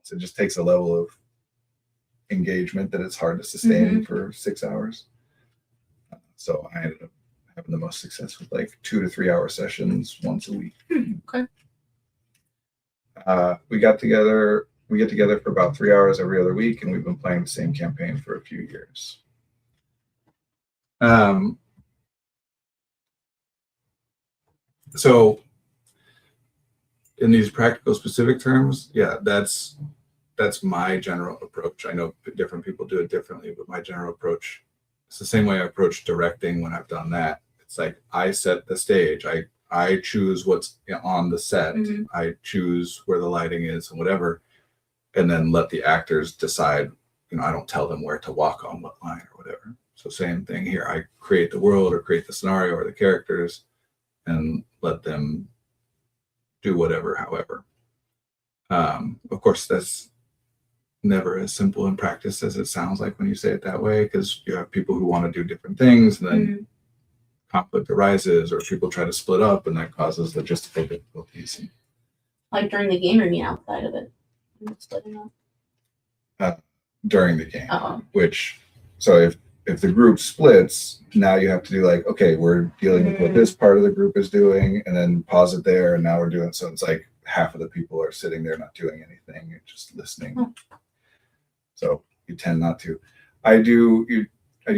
So it just takes a level of engagement that it's hard to sustain for 6 hours. So I ended up having the most success with like 2 to 3 hour sessions once a week. Okay. We get together for about 3 hours every other week, and we've been playing the same campaign for a few years. So in these practical specific terms, yeah, that's my general approach. I know different people do it differently, but my general approach, it's the same way I approach directing when I've done that. It's like I set the stage. I choose what's on the set. Mhm. I choose where the lighting is and whatever, and then let the actors decide. I don't tell them where to walk on what line or whatever. So same thing here. I create the world or create the scenario or the characters and let them do whatever, however. Of course, that's never as simple in practice as it sounds like when you say it that way, because you have people who want to do different things, and then conflict arises, or people try to split up, and that causes logistical difficulties. Like during the game, or mean outside of it? Splitting up? During the game, Uh-oh. which so if the group splits, now you have to do like, okay, we're dealing with what this part of the group is doing, and then pause it there, and now we're doing. So it's like half of the people are sitting there not doing anything, you're just listening. So you tend not to. I do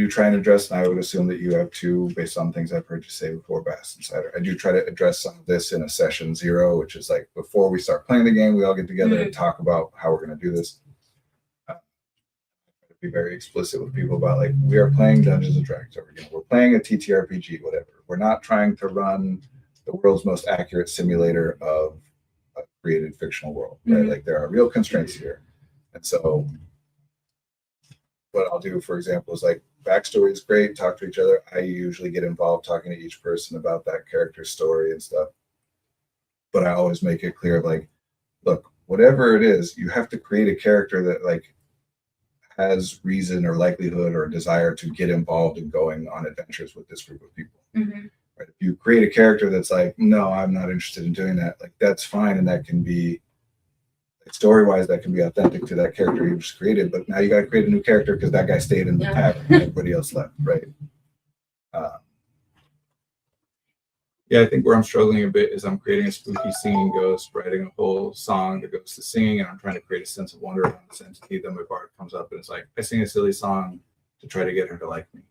try and address, and I would assume that you have too, based on things I've heard you say before, Bass Insider. I do try to address some of this in a session 0, which is like before we start playing the game, we all get together and talk about how we're going to do this. Be very explicit with people about like, we are playing Dungeons and Dragons, or we're playing a TTRPG, whatever. We're not trying to run the world's most accurate simulator of a created fictional world, right? Like there are real constraints here. And so what I'll do, for example, is like backstory is great, talk to each other. I usually get involved talking to each person about that character's story and stuff. But I always make it clear, like, look, whatever it is, you have to create a character that like has reason or likelihood or desire to get involved in going on adventures with this group of people. Right? If you create a character that's like, no, I'm not interested in doing that, like that's fine, and that can be story-wise, that can be authentic to that character you just created. But now you got to create a new character because that guy stayed in the tavern and everybody else left, right? Yeah, I think where I'm struggling a bit is I'm creating a spooky singing ghost, writing a whole song that goes to singing, and I'm trying to create a sense of wonder around this entity. Then my bard comes up and it's like, I sing a silly song to try to get her to like me.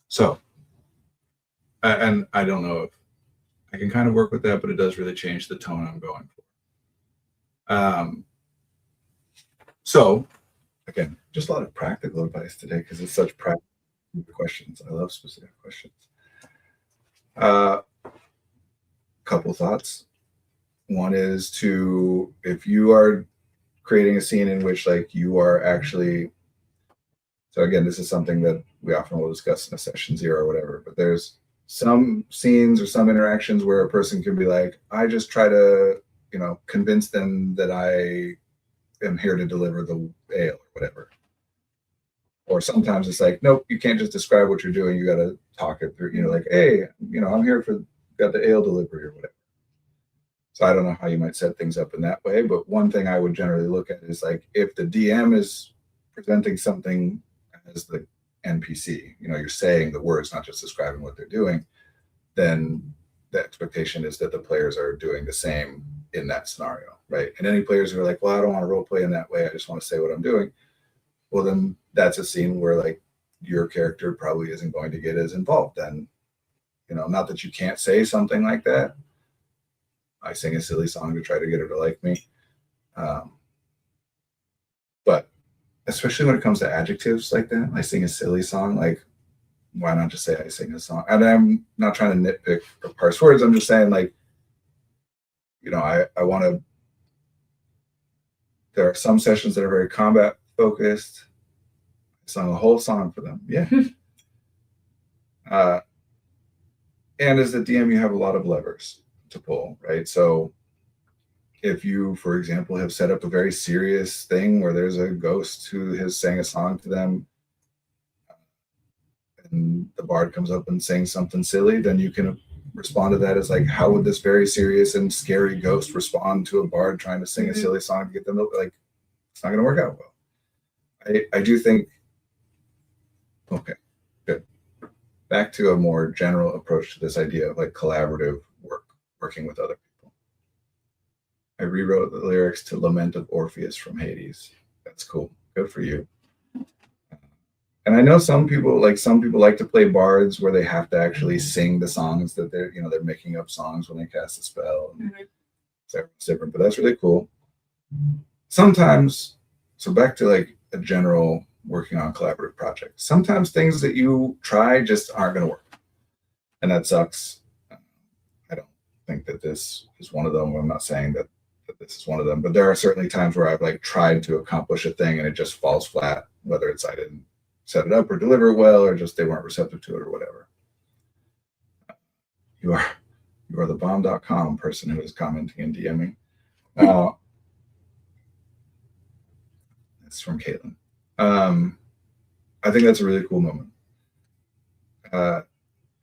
So, and I don't know if I can kind of work with that, but it does really change the tone I'm going for. So, again, just a lot of practical advice today because it's such practical questions. I love specific questions. Couple thoughts. One is if you are creating a scene in which like you are actually, so again, this is something that we often will discuss in a session 0 or whatever, but there's some scenes or some interactions where a person can be like, I just try to, convince them that I am here to deliver the ale or whatever. Or sometimes it's like, nope, you can't just describe what you're doing. You got to talk it through, like, hey, I'm here got the ale delivery or whatever. So I don't know how you might set things up in that way. But one thing I would generally look at is like, if the DM is presenting something as the NPC, you're saying the words, not just describing what they're doing, then the expectation is that the players are doing the same in that scenario, right? And any players who are like, well, I don't want to role play in that way. I just want to say what I'm doing. Well, then that's a scene where like your character probably isn't going to get as involved then, not that you can't say something like that. I sing a silly song to try to get her to like me. But especially when it comes to adjectives like that, I sing a silly song. Like, why not just say I sing a song? And I'm not trying to nitpick or parse words. I'm just saying, like, I want to. There are some sessions that are very combat focused. I sung a whole song for them. Yeah. And as a DM, you have a lot of levers to pull, right? So if you, for example, have set up a very serious thing where there's a ghost who has sang a song to them, and the bard comes up and sings something silly, then you can respond to that as like, how would this very serious and scary ghost respond to a bard trying to sing a silly song to get them to, like, it's not going to work out well. I do think, okay, good. Back to a more general approach to this idea of like collaborative working with other people. I rewrote the lyrics to Lament of Orpheus from Hades. That's cool. Good for you. And I know some people like to play bards where they have to actually sing the songs that they're making up songs when they cast a spell. It's different, but that's really cool. Sometimes, so back to like a general working on collaborative project. Sometimes things that you try just aren't going to work, and that sucks. I don't think that this is one of them. I'm not saying that this is one of them, but there are certainly times where I've like tried to accomplish a thing and it just falls flat, whether it's I didn't set it up or deliver it well, or just they weren't receptive to it or whatever. You are the bomb.com person who is commenting and DMing. It's from Caitlin. I think that's a really cool moment.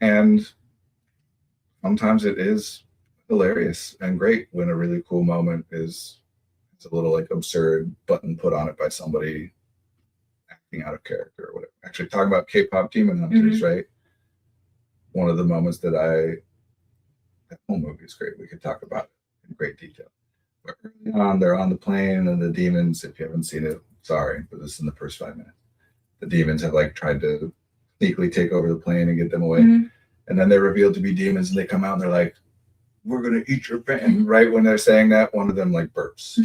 And sometimes it is hilarious and great when a really cool moment is a little like absurd button put on it by somebody acting out of character or whatever. Actually, talking about K-pop Demon Hunters, right? One of the moments that that whole movie is great. We could talk about it in great detail. But early on, they're on the plane and the demons, if you haven't seen it, sorry, but this is in the first 5 minutes. The demons have like tried to sneakily take over the plane and get them away. And then they're revealed to be demons and they come out and they're like, we're going to eat your band. Right when they're saying that, one of them like burps.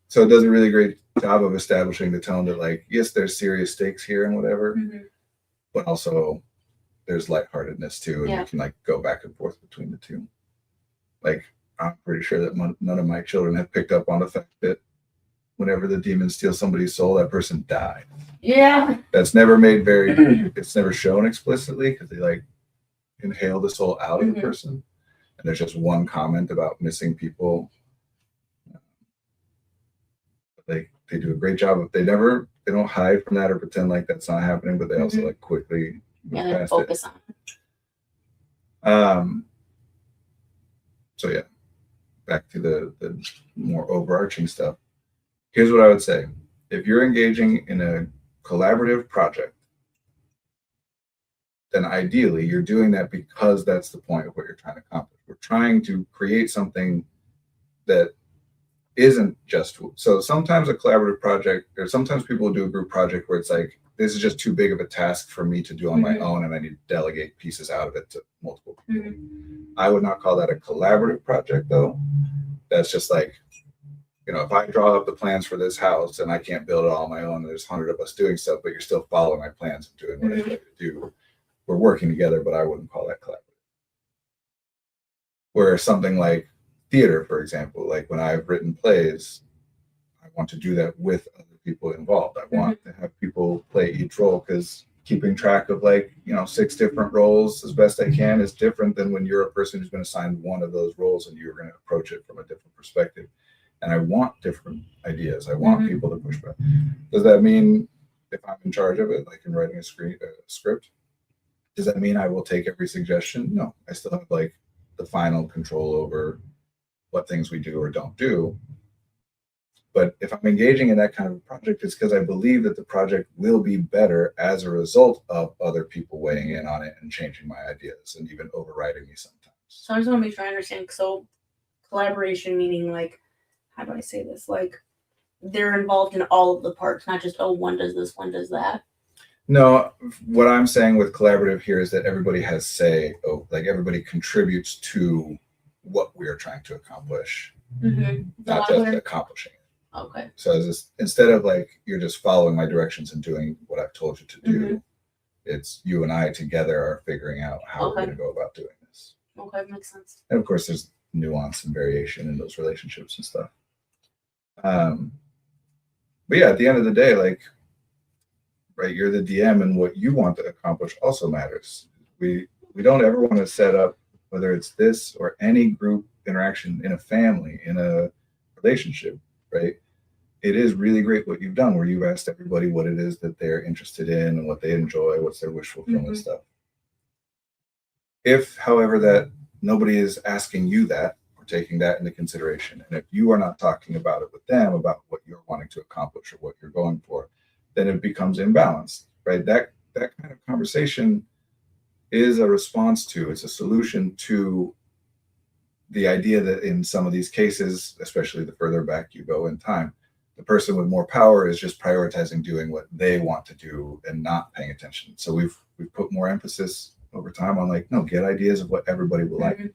So it does a really great job of establishing the tone that like, yes, there's serious stakes here and whatever, but also there's lightheartedness too. And you can like go back and forth between the two. Like, I'm pretty sure that none of my children have picked up on the fact that whenever the demons steal somebody's soul, that person died. Yeah. That's never made it's never shown explicitly because they like inhale the soul out of the person. And there's just one comment about missing people. They do a great job of, they don't hide from that or pretend like that's not happening, but they also like quickly they focus on it. So yeah, back to the more overarching stuff. Here's what I would say. If you're engaging in a collaborative project, then ideally you're doing that because that's the point of what you're trying to accomplish. We're trying to create something that isn't just, so sometimes a collaborative project, or sometimes people do a group project where it's like, this is just too big of a task for me to do on my own and I need to delegate pieces out of it to multiple people. I would not call that a collaborative project though. That's just like, if I draw up the plans for this house and I can't build it all on my own, there's 100 of us doing stuff, but you're still following my plans and doing what I need to do. We're working together, but I wouldn't call that collaborative. Where something like theater, for example, like when I've written plays, I want to do that with other people involved. I want to have people play each role because keeping track of 6 different roles as best I can is different than when you're a person who's been assigned one of those roles and you're going to approach it from a different perspective. And I want different ideas. I want people to push back. Does that mean if I'm in charge of it, like in writing a script, does that mean I will take every suggestion? No, I still have like the final control over what things we do or don't do. But if I'm engaging in that kind of a project, it's because I believe that the project will be better as a result of other people weighing in on it and changing my ideas and even overriding me sometimes. So I just want to make sure I understand. So collaboration meaning like, how do I say this? Like they're involved in all of the parts, not just, one does this, one does that. No, what I'm saying with collaborative here is that everybody has say, oh, like everybody contributes to what we are trying to accomplish, Mm-hmm. not just accomplishing it. Okay. So instead of like you're just following my directions and doing what I've told you to do, it's you and I together are figuring out how we're going to go about doing this. Okay, makes sense. And of course, there's nuance and variation in those relationships and stuff. But yeah, at the end of the day, like, right, you're the DM, and what you want to accomplish also matters. We don't ever want to set up, whether it's this or any group interaction in a family, in a relationship, right? It is really great what you've done, where you've asked everybody what it is that they're interested in and what they enjoy, what's their wish fulfillment stuff. If, however, that nobody is asking you that or taking that into consideration, and if you are not talking about it with them about what you're wanting to accomplish or what you're going for, then it becomes imbalanced, right? That kind of conversation is a response to, it's a solution to the idea that in some of these cases, especially the further back you go in time, the person with more power is just prioritizing doing what they want to do and not paying attention. So we've put more emphasis over time on like, no, get ideas of what everybody will like.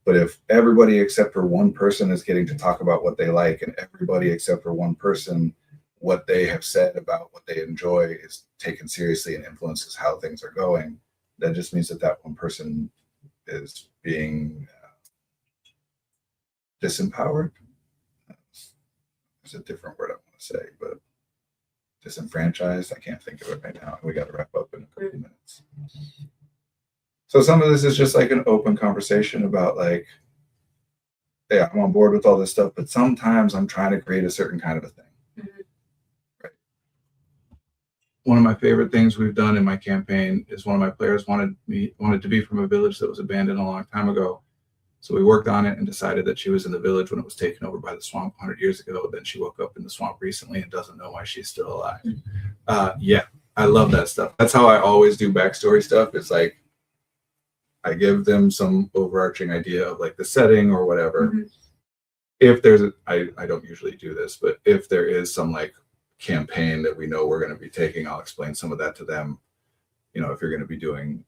But if everybody except for one person is getting to talk about what they like, and everybody except for one person, what they have said about what they enjoy is taken seriously and influences how things are going, that just means that that one person is being disempowered. There's a different word I want to say, but disenfranchised. I can't think of it right now. We got to wrap up in a couple minutes. So some of this is just like an open conversation about like, yeah, I'm on board with all this stuff, but sometimes I'm trying to create a certain kind of a thing. Right. One of my favorite things we've done in my campaign is one of my players wanted to be from a village that was abandoned a long time ago. So we worked on it and decided that she was in the village when it was taken over by the swamp 100 years ago. Then she woke up in the swamp recently and doesn't know why she's still alive. Yeah, I love that stuff. That's how I always do backstory stuff. It's like I give them some overarching idea of like the setting or whatever. If there's I don't usually do this, but if there is some like campaign that we know we're going to be taking, I'll explain some of that to them. You know, if you're going to be doing,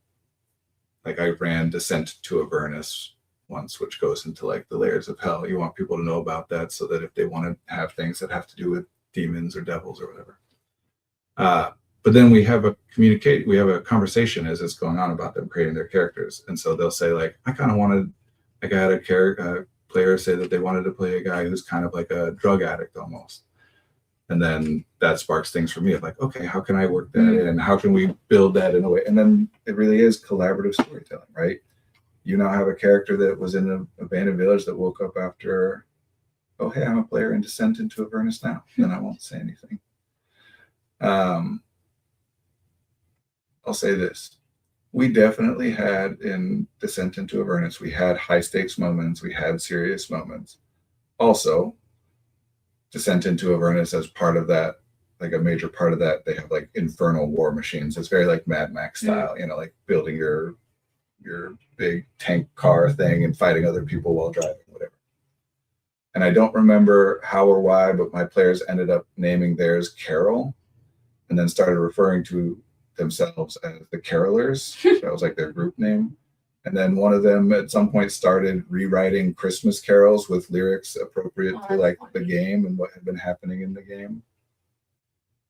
like I ran Descent to Avernus once, which goes into like the layers of hell. You want people to know about that so that if they want to have things that have to do with demons or devils or whatever. But then we have a conversation as it's going on about them creating their characters. And so they'll say like, I kind of wanted, like I had a player say that they wanted to play a guy who's kind of like a drug addict almost. And then that sparks things for me of like, okay, how can I work that in? How can we build that in a way? And then it really is collaborative storytelling, right? You now have a character that was in an abandoned village that woke up after, oh, hey, I'm a player in Descent into Avernus now. Then I won't say anything. I'll say this. We definitely had in Descent into Avernus, we had high stakes moments, we had serious moments. Also, Descent into Avernus as part of that, like a major part of that, they have like infernal war machines. It's very like Mad Max style, you know, like building your big tank car thing and fighting other people while driving, whatever. And I don't remember how or why, but my players ended up naming theirs Carol and then started referring to themselves as the Carolers. That was like their group name. And then one of them at some point started rewriting Christmas carols with lyrics appropriate to like the game and what had been happening in the game.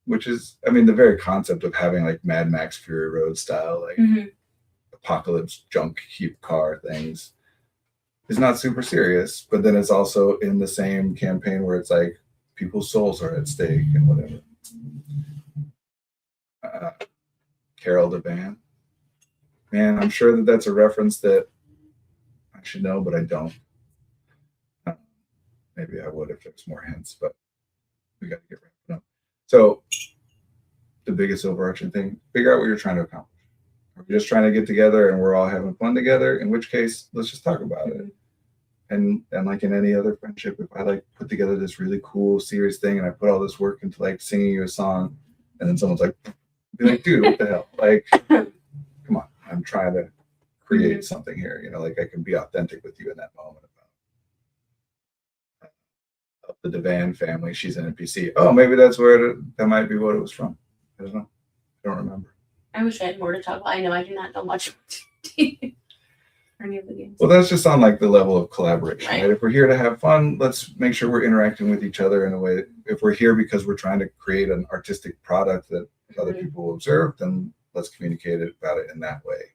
Which is, I mean, the very concept of having like Mad Max Fury Road style, like apocalypse junk heap car things is not super serious, but then it's also in the same campaign where it's like people's souls are at stake and whatever. Carol Devan. Man, I'm sure that that's a reference that I should know, but I don't. Maybe I would if there was more hints, but we got to get wrapped up. So the biggest overarching thing, figure out what you're trying to accomplish. Are we just trying to get together and we're all having fun together? In which case, let's just talk about it. And like in any other friendship, if I like put together this really cool, serious thing and I put all this work into like singing you a song, and then someone's like, be like, dude, what the hell? Like, come on, I'm trying to create something here. You know, like I can be authentic with you in that moment about the Devan family. She's an NPC. Oh, maybe that's where that might be what it was from. I don't know. don't remember. I wish I had more to talk about. I know I do not know much about or any of the games. Well, that's just on like the level of collaboration, Right. right? If we're here to have fun, let's make sure we're interacting with each other in a way. If we're here because we're trying to create an artistic product that other Mhm. people will observe, then let's communicate about it in that way.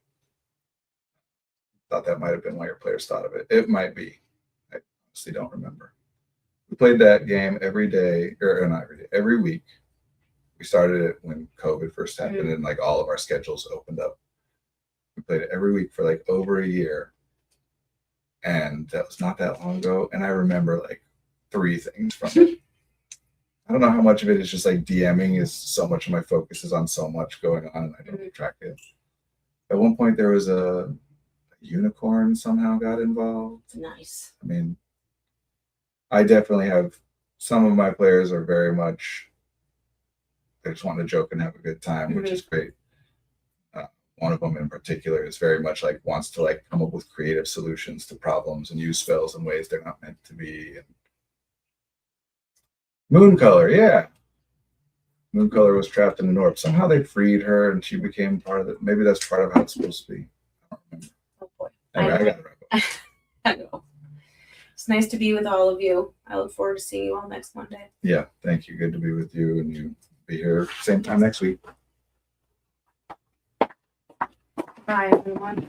Thought that might have been why your players thought of it. It might be. I honestly don't remember. We played that game every day, or not every day, every week. We started it when COVID first happened and like all of our schedules opened up. We played it every week for like over a year. And that was not that long ago. And I remember like 3 things from it. I don't know how much of it is just like DMing is so much of my focus is on so much going on and I don't keep track of it. At one point there was a unicorn somehow got involved. Nice. I mean, I definitely have some of my players are very much they just want to joke and have a good time, which is great. One of them in particular is very much like wants to like come up with creative solutions to problems and use spells in ways they're not meant to be. And Mooncolor, yeah. Mooncolor was trapped in an orb. Somehow they freed her and she became part of it. Maybe that's part of how it's supposed to be. I don't remember. Oh boy. Anyway, I got it right. I know. It's nice to be with all of you. I look forward to seeing you all next Monday. Yeah, thank you. Good to be with you and you be here same time next week. Bye, everyone.